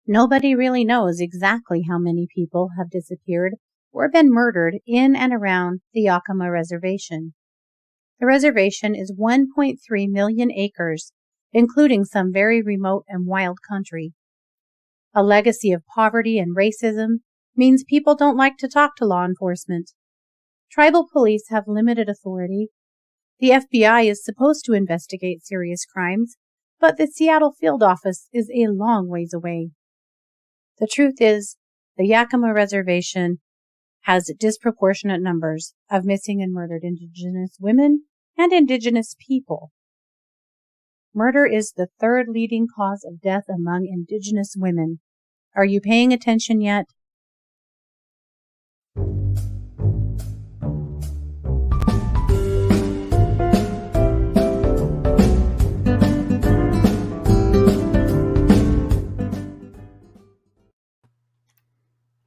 Nobody really knows exactly how many people have disappeared or been murdered in and around the Yakima reservation. The reservation is 1.3 million acres, including some very remote and wild country. A legacy of poverty and racism means people don't like to talk to law enforcement. Tribal police have limited authority. The FBI is supposed to investigate serious crimes, but the Seattle field office is a long ways away. The truth is, the Yakima reservation has disproportionate numbers of missing and murdered Indigenous women and Indigenous people. Murder is the third leading cause of death among Indigenous women. Are you paying attention yet?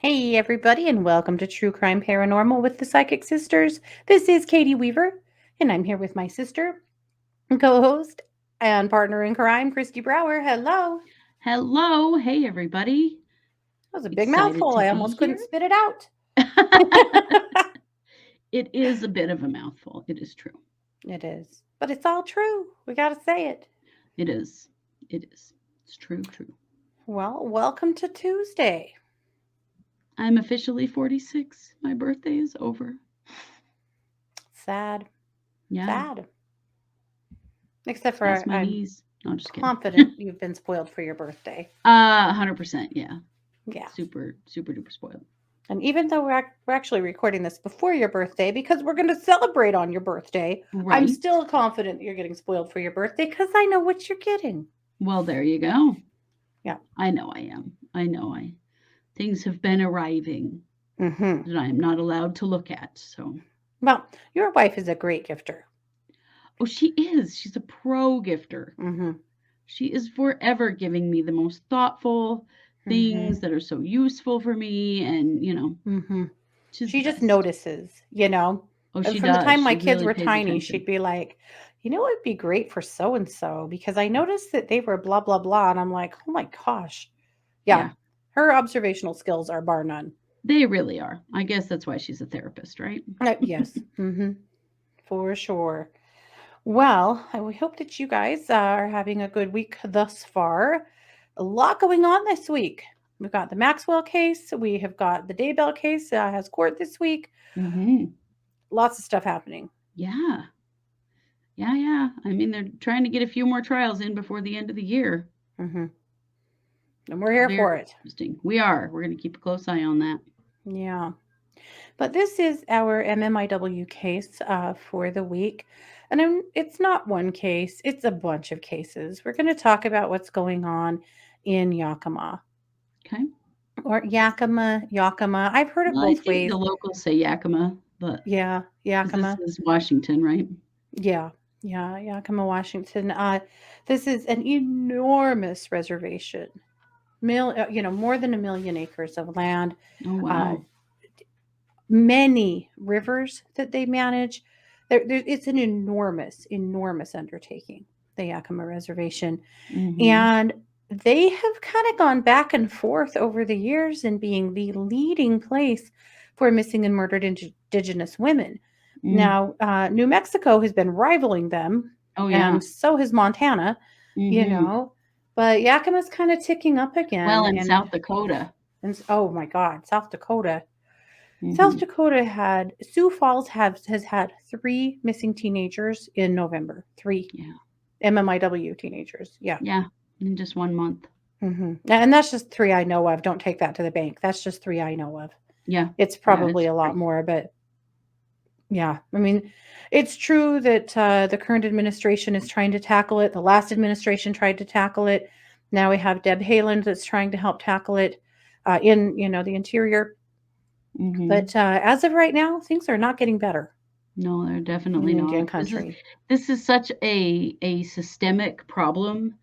Hey everybody, and welcome to True Crime Paranormal with the Psychic Sisters. This is Katie Weaver, and I'm here with my sister, co-host, and partner in crime, Christy Brower. Hello. Hello. Hey everybody. That was a big mouthful. I almost couldn't spit it out. It is a bit of a mouthful. It is true. It is. But it's all true. We got to say it. It is. It is. It's true. Well, welcome to Tuesday. I'm officially 46. My birthday is over. Sad. Yeah. Sad. Except for I'm no, just confident you've been spoiled for your birthday. 100%. Yeah. Yeah. Super duper spoiled. And even though we're actually recording this before your birthday, because we're going to celebrate on your birthday, right. I'm still confident that you're getting spoiled for your birthday because I know what you're getting. Well, there you go. Yeah. I know I am. Things have been arriving that I am not allowed to look at. So, well, your wife is a great gifter. Oh, she is. She's a pro gifter. She is forever giving me the most thoughtful things that are so useful for me, and she just notices. Oh, she from does. The time my she kids really were tiny, attention. She'd be like, "You know, it'd be great for so and so because I noticed that they were blah blah blah," and I'm like, "Oh my gosh, yeah." Her observational skills are bar none. They really are. I guess that's why she's a therapist, right? Yes. For sure. Well, we hope that you guys are having a good week thus far. A lot going on this week. We've got the Maxwell case. We have got the Daybell case has court this week. Lots of stuff happening. Yeah. I mean, they're trying to get a few more trials in before the end of the year. And we're here for it. Interesting. We are. We're going to keep a close eye on that. Yeah. But this is our MMIW case for the week. And it's not one case. It's a bunch of cases. We're going to talk about what's going on in Yakima. Okay. Or Yakima. I've heard it both ways. The locals say Yakima, but yeah, Yakima. This is Washington, right? Yeah, Yakima, Washington. This is an enormous reservation. More than 1 million acres of land. Oh, wow. Many rivers that they manage. It's an enormous undertaking, the Yakima reservation. And they have kind of gone back and forth over the years in being the leading place for missing and murdered Indigenous women. Now, New Mexico has been rivaling them. Oh, yeah. And so has Montana, But Yakima's kind of ticking up again. Well, and South Dakota. And oh, my God, South Dakota. South Dakota Sioux Falls has had 3 missing teenagers in November. 3. Yeah. MMIW teenagers. Yeah. Yeah. In just 1 month. And that's just 3 I know of. Don't take that to the bank. That's just 3 I know of. Yeah. It's probably a lot more, but yeah. I mean, it's true that the current administration is trying to tackle it. The last administration tried to tackle it. Now we have Deb Haaland that's trying to help tackle it in, the interior. But as of right now, things are not getting better. No, they're definitely not. Indian country. This is such a systemic problem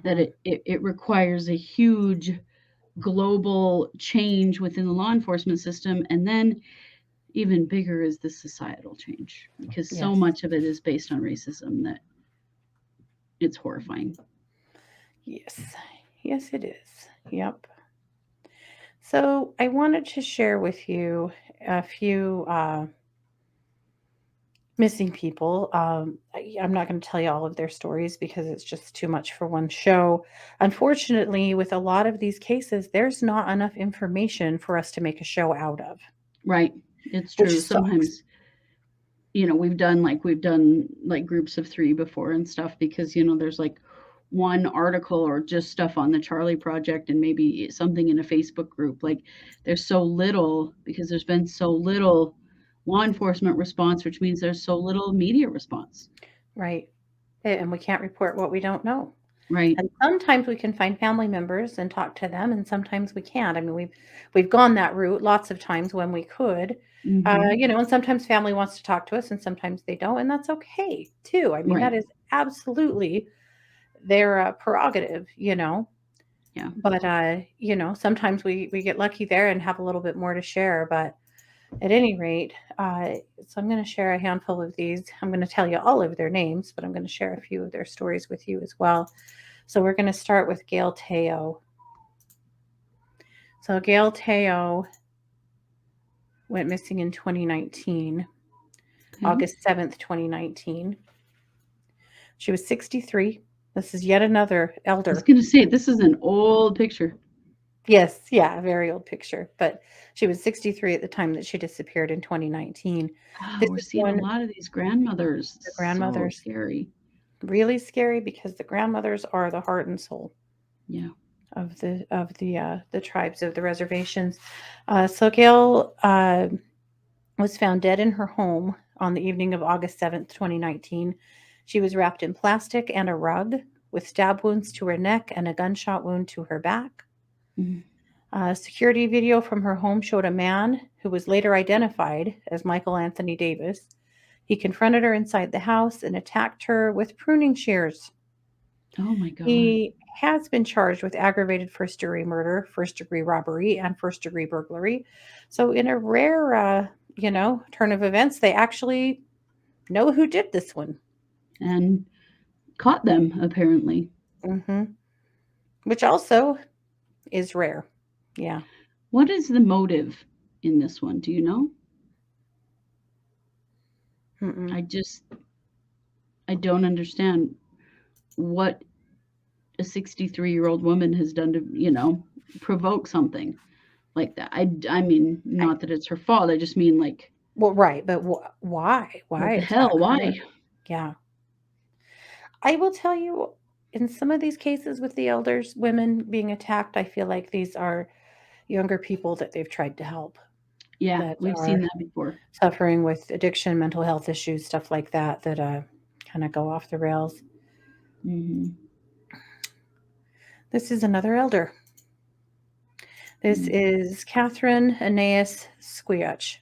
that it requires a huge global change within the law enforcement system, and then even bigger is the societal change, because so much of it is based on racism that it's horrifying. Yes, it is. Yep. So I wanted to share with you a few missing people. I'm not going to tell you all of their stories because it's just too much for one show. Unfortunately, with a lot of these cases, there's not enough information for us to make a show out of, Right. It's which true. sucks. Sometimes, we've done like groups of 3 before and stuff because, there's like one article or just stuff on the Charlie Project and maybe something in a Facebook group. Like there's so little because there's been so little law enforcement response, which means there's so little media response. Right. And we can't report what we don't know. Right. And sometimes we can find family members and talk to them, and sometimes we can't. I mean, we've gone that route lots of times when we could, Mhm. and sometimes family wants to talk to us, and sometimes they don't, and that's okay too. I mean, Right. that is absolutely their prerogative. Yeah. But sometimes we get lucky there and have a little bit more to share. But at any rate, so I'm going to share a handful of these. I'm going to tell you all of their names, but I'm going to share a few of their stories with you as well. So we're going to start with Gail Teo. So Gail Teo went missing in 2019, Okay. August 7th, 2019. She was 63. This is yet another I was elder. gonna say this is an old picture. Yes, yeah, a very old picture, but she was 63 at the time that she disappeared in 2019. Oh, This we're is seeing a one lot of these grandmothers. the So grandmothers. scary. Really scary because the grandmothers are the heart and soul Yeah. of the tribes of the reservations. So Gail was found dead in her home on the evening of August 7th, 2019. She was wrapped in plastic and a rug with stab wounds to her neck and a gunshot wound to her back. Mhm. Security video from her home showed a man who was later identified as Michael Anthony Davis. He confronted her inside the house and attacked her with pruning shears. Oh my god. He has been charged with aggravated first degree murder, first degree robbery, and first degree burglary. So, in a rare, turn of events, they actually know who did this one. And caught them apparently. Hmm. Which also is rare. Yeah. What is the motive in this one? Do you know? Mm-mm. I just I don't understand what a 63-year-old woman has done to, provoke something like that. I mean, I, not that it's her fault. I just mean like well, right, but why? Why what the attack hell? her? Why? Yeah. I will tell you, in some of these cases with the elders, women being attacked, I feel like these are younger people that they've tried to help Yeah, that we've seen are that before. suffering with addiction, mental health issues, stuff like that, that kind of go off the rails. Mhm. This is another elder. This Mm. is Catherine Aeneas Squiach.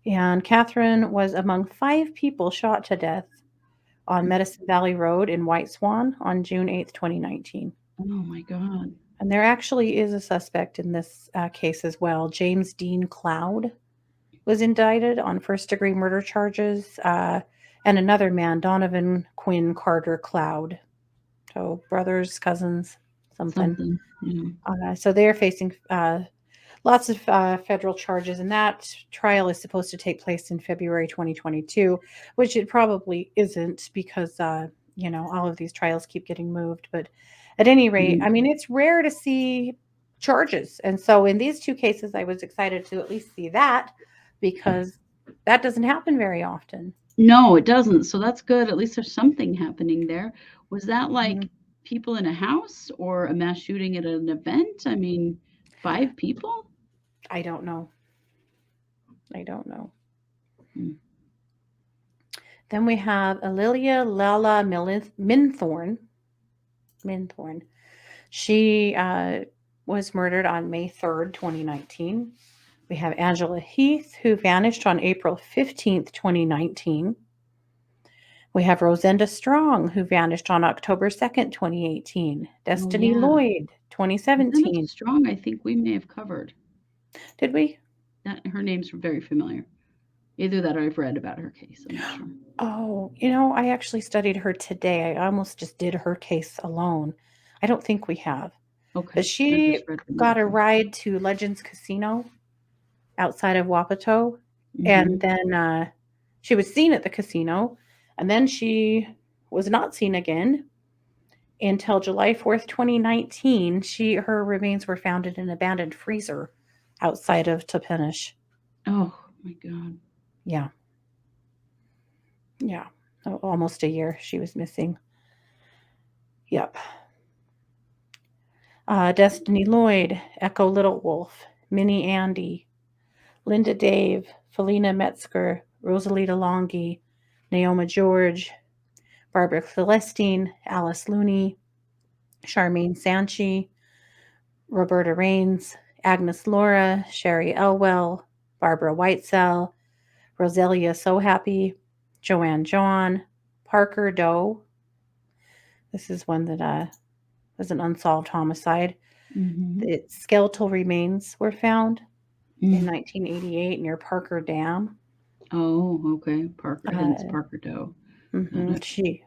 And Catherine was among 5 people shot to death on Medicine Valley Road in White Swan on June 8th, 2019. Oh my god. And there actually is a suspect in this case as well. James Dean Cloud was indicted on first degree murder charges, and another man, Donovan Quinn Carter Cloud. So brothers, cousins, something. Something. Yeah. So they're facing lots of federal charges, and that trial is supposed to take place in February 2022, which it probably isn't because, all of these trials keep getting moved. But at any rate, I Mhm. mean, it's rare to see charges. And so in these 2 cases, I was excited to at least see that because that doesn't happen very often. No, it doesn't. So that's good. At least there's something happening there. Was that Mhm. like people in a house or a mass shooting at an event? I mean, 5 people? I don't know. I don't know. Mm. Then we have Alilia Lala Minthorn. Minthorn. She was murdered on May 3rd, 2019. We have Angela Heath, who vanished on April 15th, 2019. We have Rosenda Strong, who vanished on October 2nd, 2018. Oh, Destiny yeah. Lloyd, Rosanna 2017. Strong, I think we may have covered. Did we? That her name's very familiar. Either that or I've read about her case. I'm not sure. Oh, I actually studied her today. I almost just did her case alone. I don't think we have. Okay. But I she just read an got a article. ride to Legends Casino outside of Wapato, and Mhm. then she was seen at the casino, and then she was not seen again until July 4th, 2019. Her remains were found in an abandoned freezer outside of Toppenish. Oh my god. Yeah, yeah, almost a year she was missing. Yep. Destiny Lloyd, Echo Little Wolf, Minnie Andy, Linda Dave, Felina Metzger, Rosalita Longy, Naoma George, Barbara Celestine, Alice Looney, Charmaine Sanchi, Roberta Rains, Agnes Laura, Sherry Elwell, Barbara Whitesell, Roselia So Happy, Joanne John, Parker Doe. This is one that was an unsolved homicide. Mhm. Its skeletal remains were found in Mm. 1988 near Parker Dam. Oh, okay. Parker, hence Uh, Parker Doe. Got it. she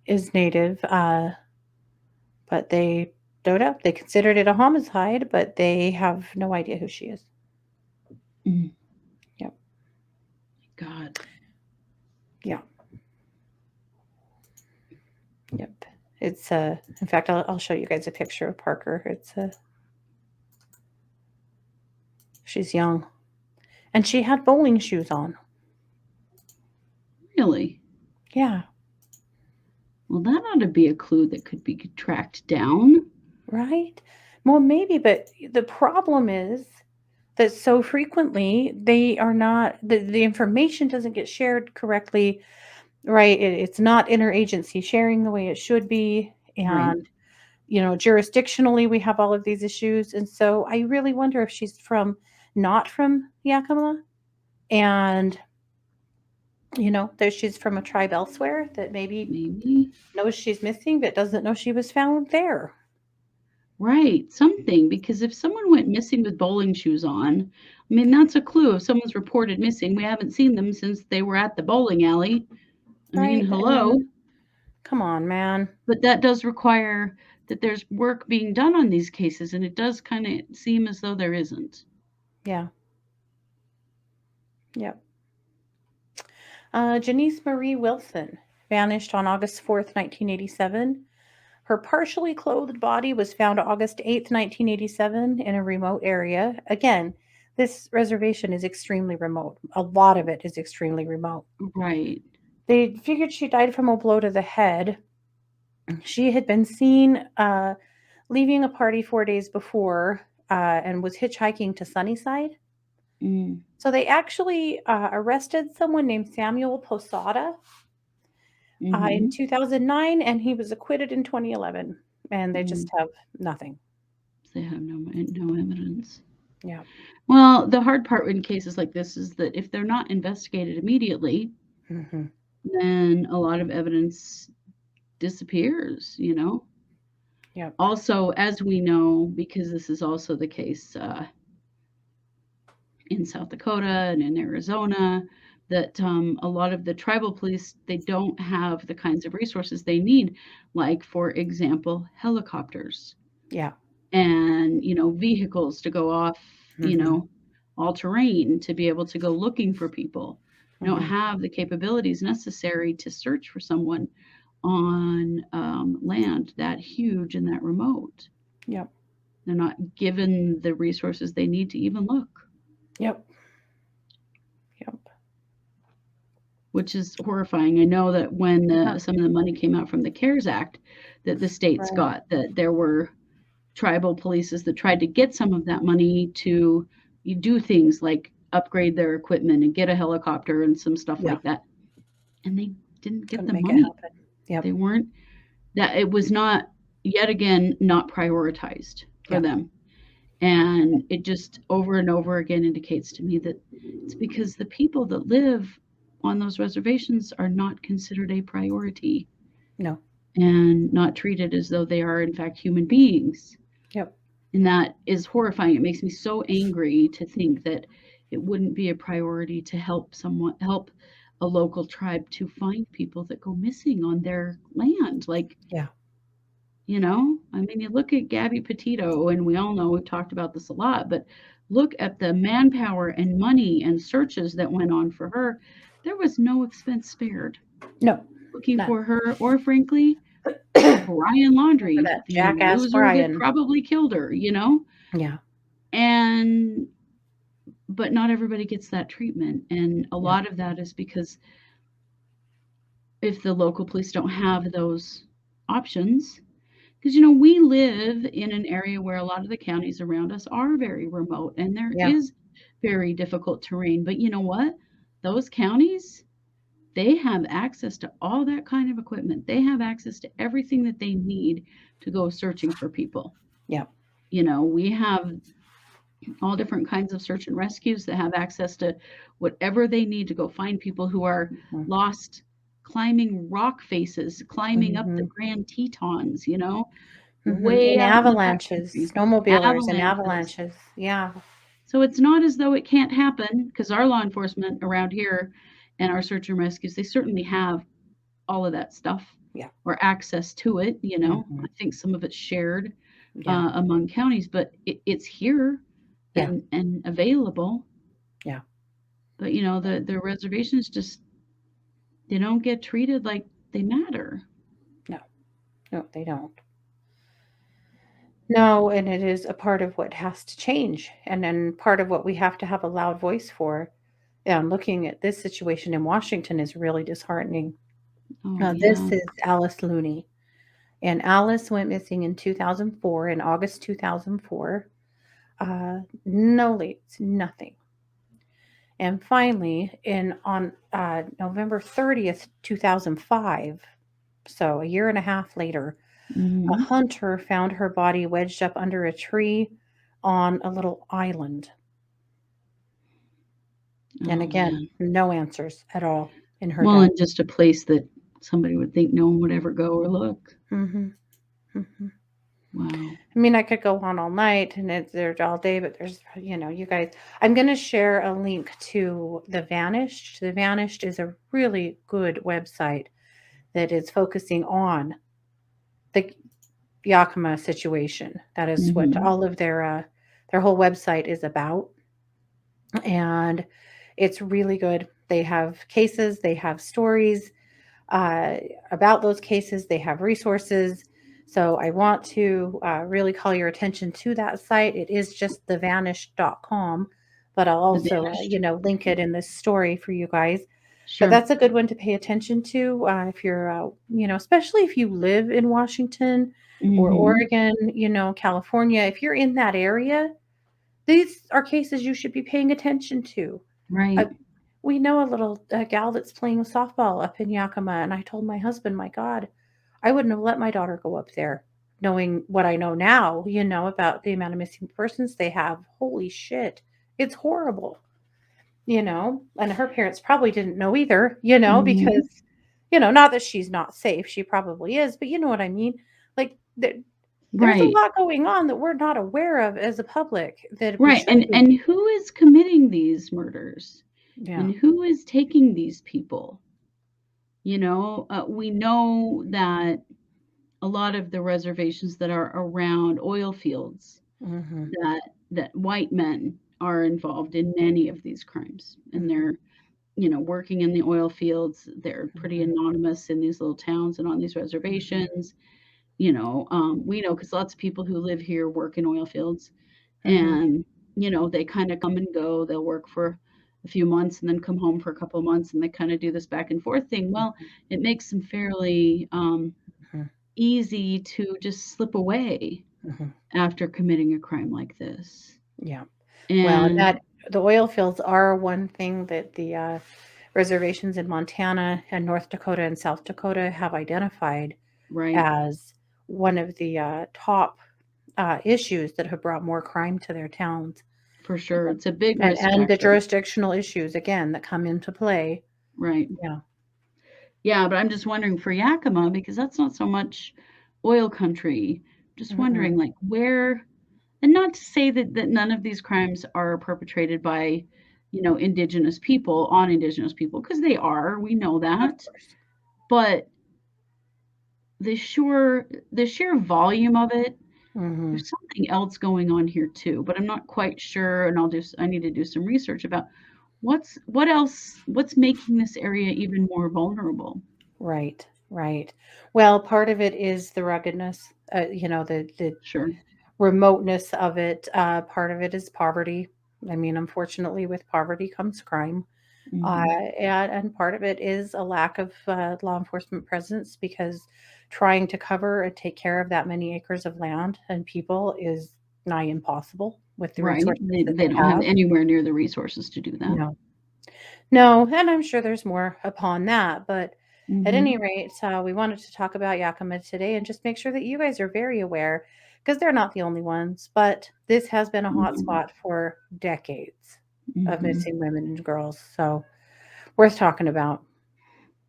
is native, but they don't know. They considered it a homicide, but they have no idea who she is. Mm. Yep, God. yeah, yep. It's in fact, I'll show you guys a picture of Parker. She's young, and she had bowling shoes on. Really? Yeah, Well, that ought to be a clue that could be tracked down. right. Well, maybe, but the problem is that so frequently they are not the information doesn't get shared correctly, right? It's not interagency sharing the way it should be, Right. and jurisdictionally we have all of these issues, and so I really wonder if she's not from Yakima, and that she's from a tribe elsewhere that maybe Maybe. knows she's missing but doesn't know she was found there. Right. Something. Because if someone went missing with bowling shoes on, I mean, that's a clue. If someone's reported missing, we haven't seen them since they were at the bowling alley. I mean, Right, I mean, hello. come on, man. But that does require that there's work being done on these cases, and it does kind of seem as though there isn't. Yeah. Yep. Janice Marie Wilson vanished on August 4th, 1987. Her partially clothed body was found August 8th, 1987, in a remote area. Again, this reservation is extremely remote. A lot of it is extremely remote. Right. They figured she died from a blow to the head. She had been seen leaving a party 4 days before and was hitchhiking to Sunnyside. Mm. So they actually arrested someone named Samuel Posada in Mhm. 2009, and he was acquitted in 2011. And they Mm. just have nothing. They have no evidence. Yeah. Well, the hard part in cases like this is that if they're not investigated immediately, Hmm. then a lot of evidence disappears, you know? Yep. Also, as we know, because this is also the case in South Dakota and in Arizona, that a lot of the tribal police, they don't have the kinds of resources they need, like, for example, helicopters Yeah. and, vehicles to go off, Hmm. all terrain to be able to go looking for people. They don't Hmm. have the capabilities necessary to search for someone on land that huge and that remote. Yep. They're not given the resources they need to even look, Yep. Yep. which is horrifying. I know that when Yeah. some of the money came out from the CARES Act, that the states Right. got, that there were tribal polices that tried to get some of that money to do things like upgrade their equipment and get a helicopter and some stuff Yeah. like that. And they didn't get Couldn't the make it money. happen. Yep. They weren't, that it was not, yet again, not prioritized for Yep. them. And it just over and over again indicates to me that it's because the people that live on those reservations are not considered a priority No. and not treated as though they are, in fact, human beings. Yep. And that is horrifying. It makes me so angry to think that it wouldn't be a priority to help a local tribe to find people that go missing on their land. Like, Yeah. I mean, you look at Gabby Petito, and we all know we've talked about this a lot, but look at the manpower and money and searches that went on for her. There was no expense spared No, looking none. for her, or frankly, Brian For Laundrie, that the jackass loser that Brian. probably killed her. Yeah, And but not everybody gets that treatment, and a yeah, lot of that is because if the local police don't have those options, because we live in an area where a lot of the counties around us are very remote and there yeah. is very difficult terrain. But you know what? Those counties, they have access to all that kind of equipment. They have access to everything that they need to go searching for people. Yeah. We have all different kinds of search and rescues that have access to whatever they need to go find people who are Mhm. lost climbing rock faces, climbing up the Mhm. Grand Tetons, Mhm. way In out in the avalanches, backcountry, snowmobilers and avalanches. avalanches. Yeah. So it's not as though it can't happen because our law enforcement around here and our search and rescues, they certainly have all of that stuff Yeah. or access to it. Mhm. I think some of it's shared Yeah. among counties, but it's here Yeah. and available. Yeah. But the reservations just they don't get treated like they matter. No. No, they don't. No, and it is a part of what has to change, and then part of what we have to have a loud voice for. And looking at this situation in Washington is really disheartening. Oh This yeah. is Alice Looney, and Alice went missing in 2004, in August 2004. No leads, nothing. And finally, in on November 30th, 2005, so a year and a half later, a Hmm. hunter found her body wedged up under a tree on a little island. And Oh again, man. no answers at all in her Well, death. in just a place that somebody would think no one would ever go or look. Hmm. Hmm. Wow. I mean, I could go on all night and it's there all day, but there's, you guys, I'm going to share a link to The Vanished. The Vanished is a really good website that is focusing on the Yakima situation. That is what Hmm. all of their whole website is about, and it's really good. They have cases, they have stories uh, about those cases, they have resources. So I want to really call your attention to that site. It is just thevanished.com, but I'll The also Vanished. link it in this story for you guys. But Sure. that's a good one to pay attention to if you're, especially if you live in Washington or Hmm. Oregon, California. If you're in that area, these are cases you should be paying attention to. Uh, Right. we know a little gal that's playing softball up in Yakima, and I told my husband, my God, I wouldn't have let my daughter go up there, knowing what I know now, about the amount of missing persons they have. Holy shit. It's horrible, and her parents probably didn't know either, Hmm. because, not that she's not safe, she probably is, but you know what I mean? Like, there's a Right. lot going on that we're not aware of as a public that we Right. should And be. and who is committing these murders? Yeah. And who is taking these people? We know that a lot of the reservations that are around oil fields, Mhm. that white men are involved in many of these crimes, and Mhm. they're working in the oil fields. They're pretty Mhm. anonymous in these little towns and on these Mhm. reservations. We know because lots of people who live here work in oil fields, Mhm. and they kind of come and go. They'll work for a few months and then come home for a couple of months, and they kind of do this back and forth thing. Well, Mhm. it makes them fairly Mhm. easy to just slip away Mhm. after committing a crime like this. Yeah. Well, and And that the oil fields are one thing that the reservations in Montana and North Dakota and South Dakota have identified right, as one of the top issues that have brought more crime to their towns. for sure, it's a big And risk the factor. jurisdictional issues, again, that come into play. Right. Yeah. Yeah, but I'm just wondering for Yakima because that's not so much oil country. Just Mm-mm. wondering like where, and not to say that none of these crimes are perpetrated by, indigenous people on indigenous people, because they are, we know Of that. course. But the sheer volume of it, Hmm. there's something else going on here too, but I'm not quite sure, and I need to do some research about what's making this area even more vulnerable. Right, right. Well, part of it is the ruggedness, the Sure. remoteness of it. Part of it is poverty. I mean, unfortunately, with poverty comes crime. Uh, Mhm. and part of it is a lack of law enforcement presence because trying to cover and take care of that many acres of land and people is nigh impossible with the Right. resources that They they don't have have. anywhere near the resources to do that. No, no, and I'm sure there's more upon that, but at any Mhm. rate, we wanted to talk about Yakima today and just make sure that you guys are very aware because they're not the only ones, but this has been a hot Mhm. spot for decades of Mhm. missing women and girls. So worth talking about.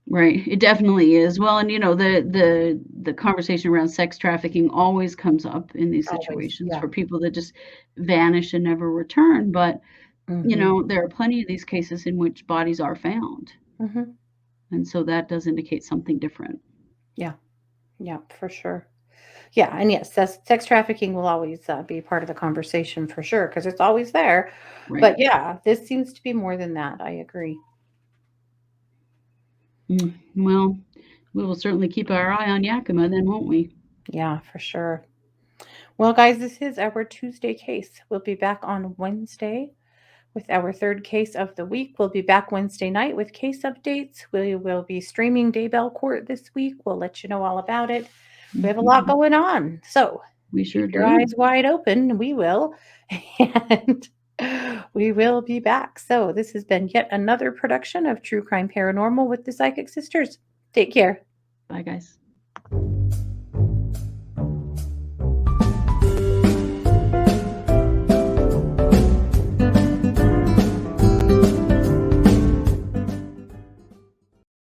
Right. It definitely is. Well, and the conversation around sex trafficking always comes up in these Always. situations Yeah. for people that just vanish and never return. But, Mhm. there are plenty of these cases in which bodies are found. Mhm. And so that does indicate something different. Yeah. Yeah, for sure. Yeah, and yes, sex trafficking will always be part of the conversation for sure because it's always there. Right. But yeah, this seems to be more than that. I agree. Well, we will certainly keep our eye on Yakima then, won't we? Yeah, for sure. Well, guys, this is our Tuesday case. We'll be back on Wednesday with our third case of the week. We'll be back Wednesday night with case updates. We will be streaming Daybell Court this week. We'll let you know all about it. We have a lot Mhm. going on. So We keep sure your do. eyes wide open. We will. And we will be back. So this has been yet another production of True Crime Paranormal with the Psychic Sisters. Take care. Bye, guys.